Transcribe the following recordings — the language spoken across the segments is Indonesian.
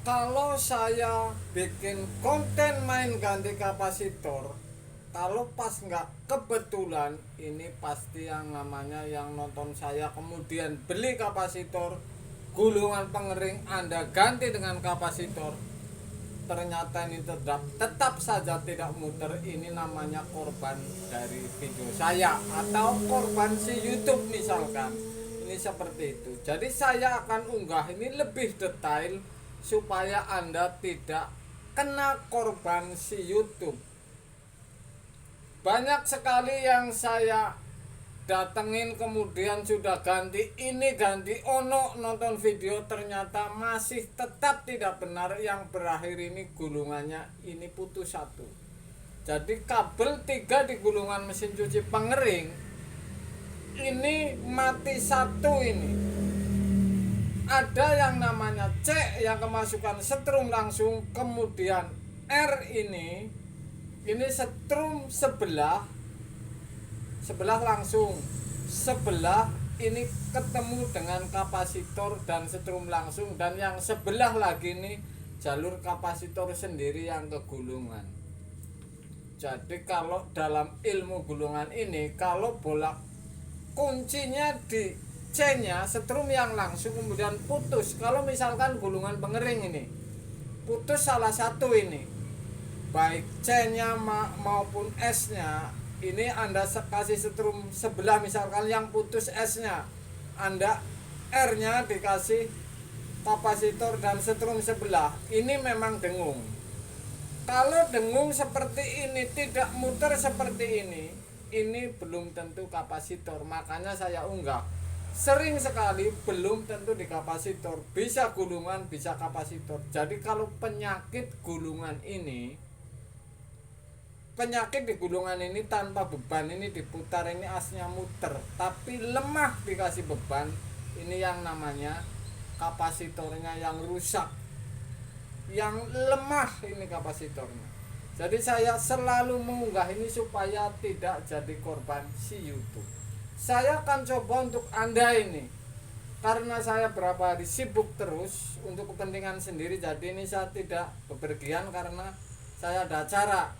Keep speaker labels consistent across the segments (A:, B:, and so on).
A: Kalau saya bikin konten main ganti kapasitor, kalau pas nggak kebetulan, ini pasti yang namanya yang nonton saya kemudian beli kapasitor gulungan pengering, Anda ganti dengan kapasitor, ternyata ini tetap saja tidak muter. Ini namanya korban dari video saya atau korban si YouTube misalkan. Ini seperti itu. Jadi saya akan unggah ini lebih detail supaya Anda tidak kena korban si YouTube. Banyak sekali yang saya datengin kemudian sudah ganti ini ganti ono, nonton video ternyata masih tetap tidak benar. Yang berakhir ini gulungannya ini putus satu. Jadi kabel 3 di gulungan mesin cuci pengering ini mati satu. Ini ada yang namanya C yang kemasukan setrum langsung, kemudian R ini setrum sebelah langsung, sebelah ini ketemu dengan kapasitor dan setrum langsung, dan yang sebelah lagi ini jalur kapasitor sendiri yang ke gulungan. Jadi kalau dalam ilmu gulungan ini, kalau bolak kuncinya di C nya setrum yang langsung kemudian putus, kalau misalkan gulungan pengering ini putus salah satu ini, baik C nya maupun S nya, ini Anda kasih setrum sebelah misalkan yang putus S nya, Anda R nya dikasih kapasitor dan setrum sebelah, ini memang dengung. Kalau dengung seperti ini, tidak muter seperti ini belum tentu kapasitor. Makanya saya unggah sering sekali belum tentu di kapasitor, bisa gulungan bisa kapasitor. Jadi kalau penyakit di gulungan ini tanpa beban, ini diputar, ini asnya muter tapi lemah dikasih beban, ini yang namanya kapasitornya yang rusak, yang lemah ini kapasitornya. Jadi saya selalu mengunggah ini supaya tidak jadi korban si YouTube. Saya akan coba untuk Anda ini, karena saya berapa hari sibuk terus untuk kepentingan sendiri, jadi ini saya tidak bepergian karena saya ada acara.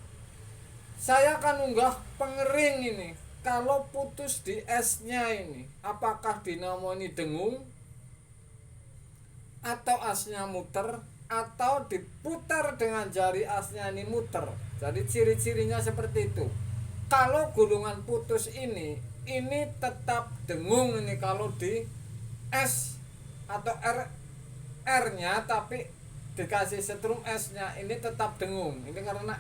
A: Saya akan unggah pengering ini, kalau putus di S nya ini, apakah dinamo ini dengung atau asnya muter, atau diputar dengan jari asnya ini muter. Jadi ciri-cirinya seperti itu. Kalau gulungan putus ini tetap dengung ini kalau di S atau R nya, tapi dikasih setrum S nya ini tetap dengung. Ini karena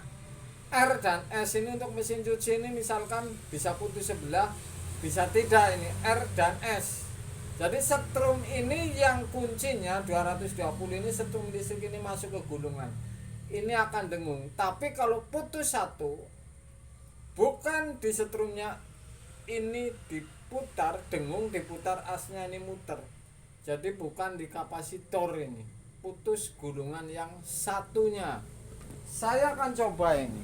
A: R dan S ini untuk mesin cuci ini misalkan bisa putus sebelah, bisa tidak, ini R dan S. Jadi setrum ini yang kuncinya 220 ini, setrum listrik ini masuk ke gulungan, ini akan dengung. Tapi kalau putus satu, bukan di setrumnya ini diputar dengung, diputar asnya ini muter. Jadi bukan di kapasitor ini, putus gulungan yang satunya. Saya akan coba ini.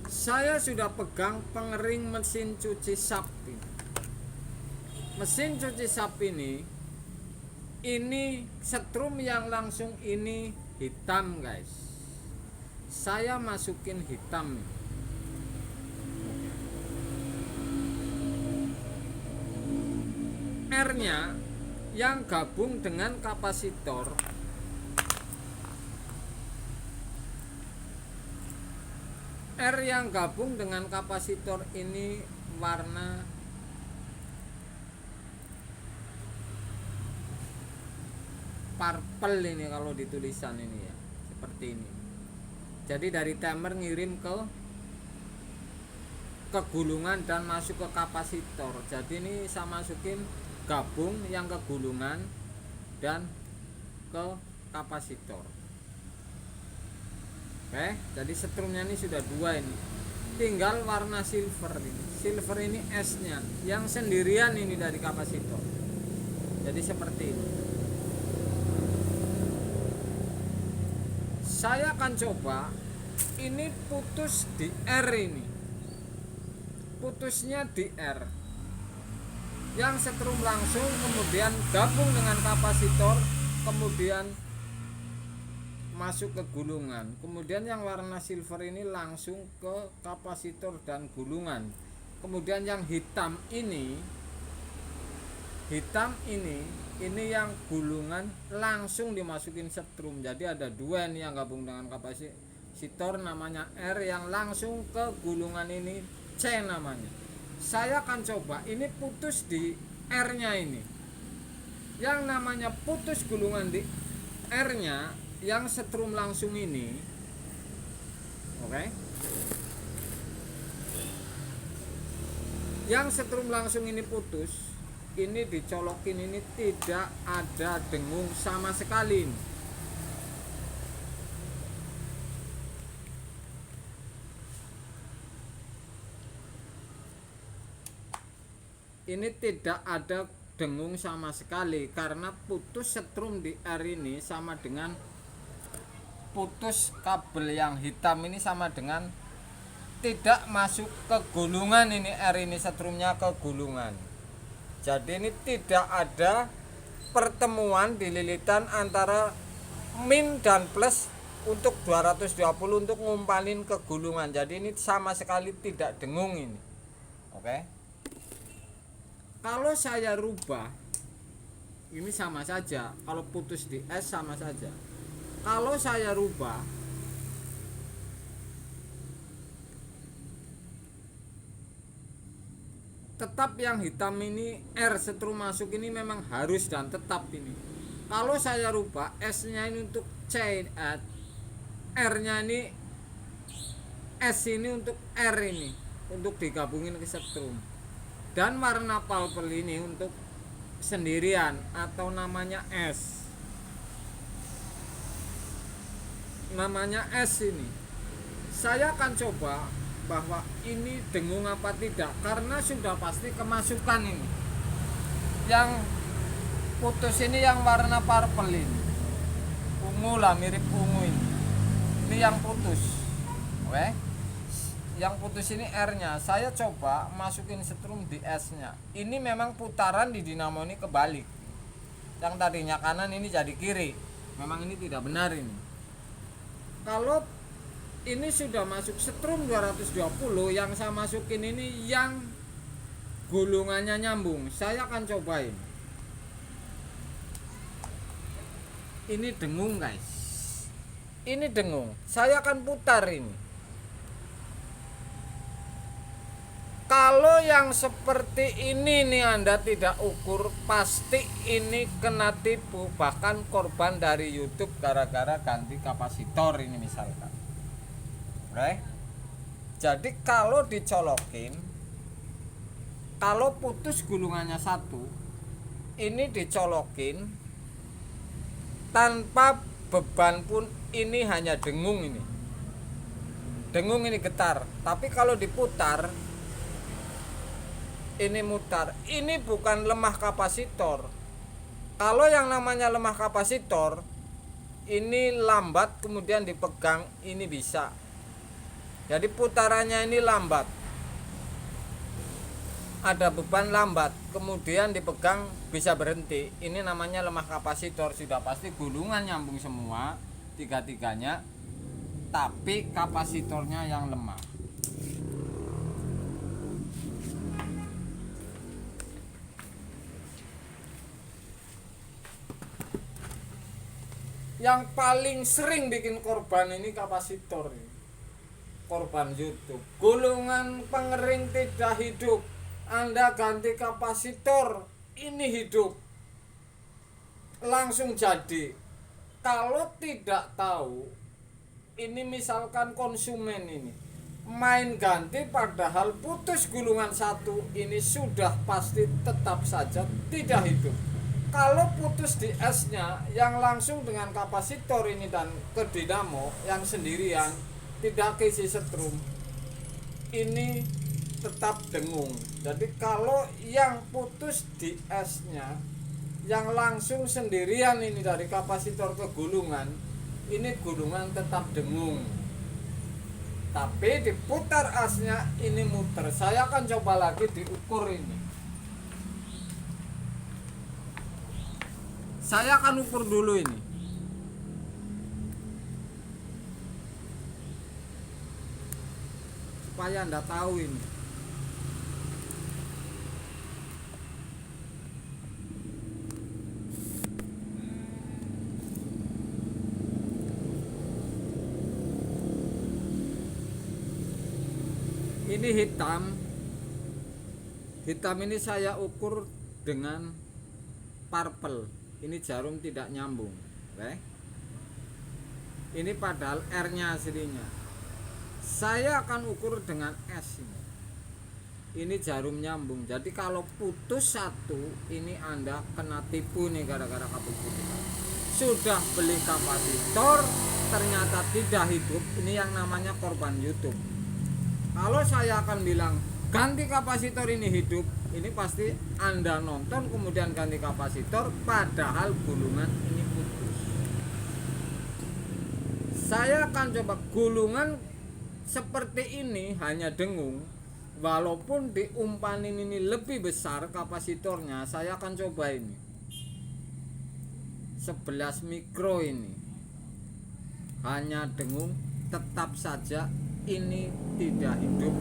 A: Saya sudah pegang pengering mesin cuci sapi. Mesin cuci sapi ini setrum yang langsung ini hitam guys. Saya masukin hitam. R nya yang gabung dengan kapasitor, R yang gabung dengan kapasitor ini warna purple ini kalau ditulisan ini ya, seperti ini. Jadi dari timer ngirim ke gulungan dan masuk ke kapasitor. Jadi ini saya masukin gabung yang ke gulungan dan ke kapasitor. Oke, jadi setrumnya ini sudah dua ini. Tinggal warna silver ini. Silver ini S-nya yang sendirian ini dari kapasitor. Jadi seperti ini. Saya akan coba ini putus di R ini. Putusnya di R. yang setrum langsung kemudian gabung dengan kapasitor kemudian masuk ke gulungan. Kemudian yang warna silver ini langsung ke kapasitor dan gulungan. Kemudian yang hitam ini yang gulungan langsung dimasukin setrum. Jadi ada dua nih yang gabung dengan kapasitor namanya R, yang langsung ke gulungan ini C namanya. Saya akan coba ini putus di R nya ini. Yang namanya putus gulungan di R nya yang setrum langsung ini. Oke. Yang setrum langsung ini putus, ini dicolokin, ini tidak ada dengung sama sekali. Ini tidak ada dengung sama sekali karena putus setrum di R ini sama dengan putus kabel yang hitam ini sama dengan tidak masuk ke gulungan. Ini R ini setrumnya ke gulungan. Jadi ini tidak ada pertemuan di lilitan antara min dan plus untuk 220 untuk ngumpalin ke gulungan. Jadi ini sama sekali tidak dengung ini. Oke. Kalau saya rubah ini sama saja. Kalau putus di S sama saja. Kalau saya rubah tetap yang hitam ini R setrum masuk ini memang harus dan tetap ini. Kalau saya rubah S nya ini untuk C, R nya ini S ini untuk R ini untuk digabungin ke setrum. Dan warna purple ini untuk sendirian atau namanya S. Namanya S ini. Saya akan coba bahwa ini dengung apa tidak karena sudah pasti kemasukan ini. Yang putus ini yang warna purple ini. Ungu lah, mirip ungu ini. Ini yang putus. Oke. Yang putus ini R-nya. Saya coba masukin setrum di S-nya. Ini memang putaran di dinamo ini kebalik. Yang tadinya kanan ini jadi kiri. Memang ini tidak benar ini. Kalau ini sudah masuk setrum 220, yang saya masukin ini yang gulungannya nyambung. Saya akan cobain. Ini dengung, guys. Ini dengung. Saya akan putar ini. Kalau yang seperti ini nih Anda tidak ukur, pasti ini kena tipu, bahkan korban dari YouTube gara-gara ganti kapasitor ini misalkan. Oke. Jadi kalau dicolokin, kalau putus gulungannya satu, ini dicolokin tanpa beban pun ini hanya dengung ini. Dengung ini getar, tapi kalau diputar ini mutar. Ini bukan lemah kapasitor. Kalau yang namanya lemah kapasitor ini lambat kemudian dipegang ini bisa. Jadi putarannya ini lambat. Ada beban lambat kemudian dipegang bisa berhenti. Ini namanya lemah kapasitor. Sudah pasti gulungan nyambung semua tiga-tiganya, tapi kapasitornya yang lemah. Yang paling sering bikin korban ini kapasitor ini. Korban YouTube. Gulungan pengering tidak hidup. Anda ganti kapasitor, ini hidup. Langsung jadi. Kalau tidak tahu, ini misalkan konsumen ini main ganti padahal putus gulungan satu, ini sudah pasti tetap saja tidak hidup. Kalau putus di S-nya yang langsung dengan kapasitor ini dan ke dinamo yang sendirian tidak keisi setrum, ini tetap dengung. Jadi kalau yang putus di S-nya yang langsung sendirian ini dari kapasitor ke gulungan, ini gulungan tetap dengung. Tapi diputar asnya ini muter. Saya akan coba lagi diukur ini. Saya akan ukur dulu ini. Supaya Anda tahu ini. Ini hitam. Hitam ini saya ukur dengan purple. Ini jarum tidak nyambung. Oke. Ini padahal R-nya aslinya. Saya akan ukur dengan S ini. Ini jarum nyambung. Jadi kalau putus satu, ini Anda kena tipu nih gara-gara kabel putus. Sudah beli kapasitor, ternyata tidak hidup. Ini yang namanya korban YouTube. Kalau saya akan bilang ganti kapasitor ini hidup, ini pasti Anda nonton kemudian ganti kapasitor, padahal gulungan ini putus. Saya akan coba gulungan seperti ini hanya dengung, walaupun di umpan ini lebih besar kapasitornya. Saya akan coba ini 11 mikro, ini hanya dengung, tetap saja ini tidak hidup.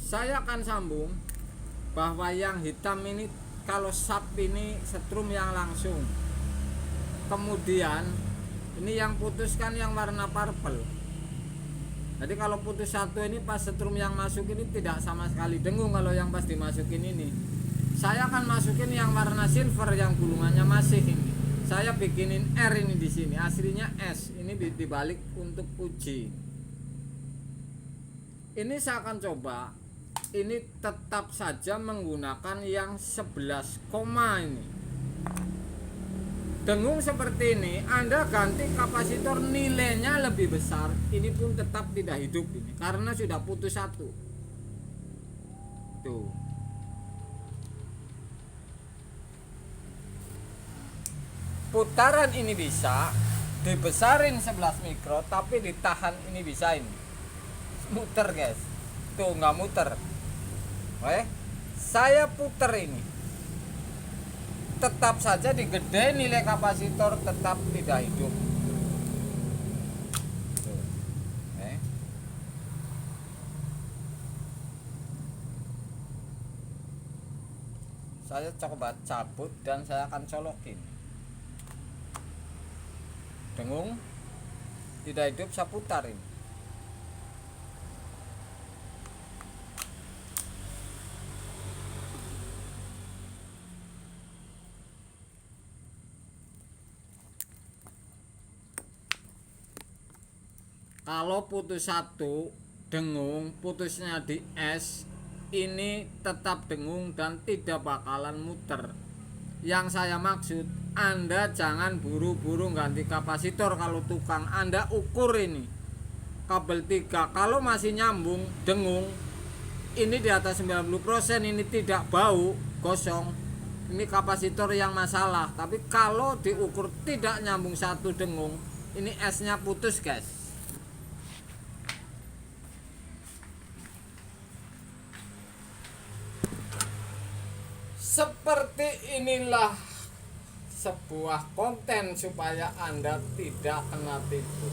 A: Saya akan sambung bahwa yang hitam ini kalau sub ini setrum yang langsung, kemudian ini yang putuskan yang warna purple. Jadi kalau putus satu ini pas setrum yang masuk ini tidak sama sekali dengung. Kalau yang pas dimasukin ini, saya akan masukin yang warna silver yang gulungannya masih ini. Saya bikinin R ini di sini, aslinya S. Ini dibalik untuk uji. Ini saya akan coba. Ini tetap saja menggunakan yang 11 koma ini. Dengung seperti ini, Anda ganti kapasitor nilainya lebih besar, ini pun tetap tidak hidup ini karena sudah putus satu. Tuh. Putaran ini bisa dibesarin 11 mikro, tapi ditahan ini bisa ini. Muter guys. Tuh nggak muter. Oke. Saya puter ini. Tetap saja digede nilai kapasitor tetap tidak hidup. Tuh. Oke. Saya coba cabut dan saya akan colokin. Dengung tidak hidup, saya putar ini. Kalau putus satu dengung, putusnya di S, ini tetap dengung dan tidak bakalan muter. Yang saya maksud, Anda jangan buru-buru ganti kapasitor. Kalau tukang Anda ukur ini kabel 3, kalau masih nyambung dengung, ini di atas 90%, ini tidak bau gosong, ini kapasitor yang masalah. Tapi kalau diukur tidak nyambung satu dengung, ini S nya putus guys. Seperti inilah sebuah konten supaya Anda tidak kena tipu.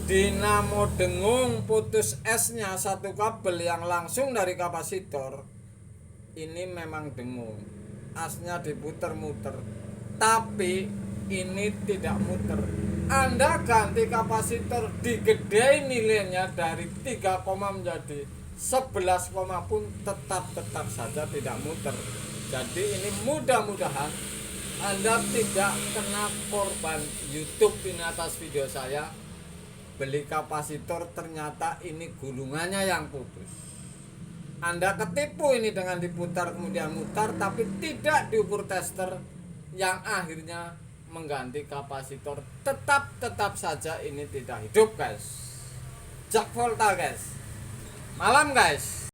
A: Dinamo dengung putus S-nya satu kabel yang langsung dari kapasitor. Ini memang dengung. Asnya diputer-muter. Tapi ini tidak muter. Anda ganti kapasitor, digedein nilainya dari 3, menjadi 11, pun tetap saja tidak muter. Jadi ini mudah-mudahan Anda tidak kena korban YouTube ini atas video saya. Beli kapasitor ternyata ini gulungannya yang putus. Anda ketipu ini dengan diputar kemudian mutar, tapi tidak diukur tester, yang akhirnya mengganti kapasitor. Tetap saja ini tidak hidup guys. Jak volta guys. Malam guys.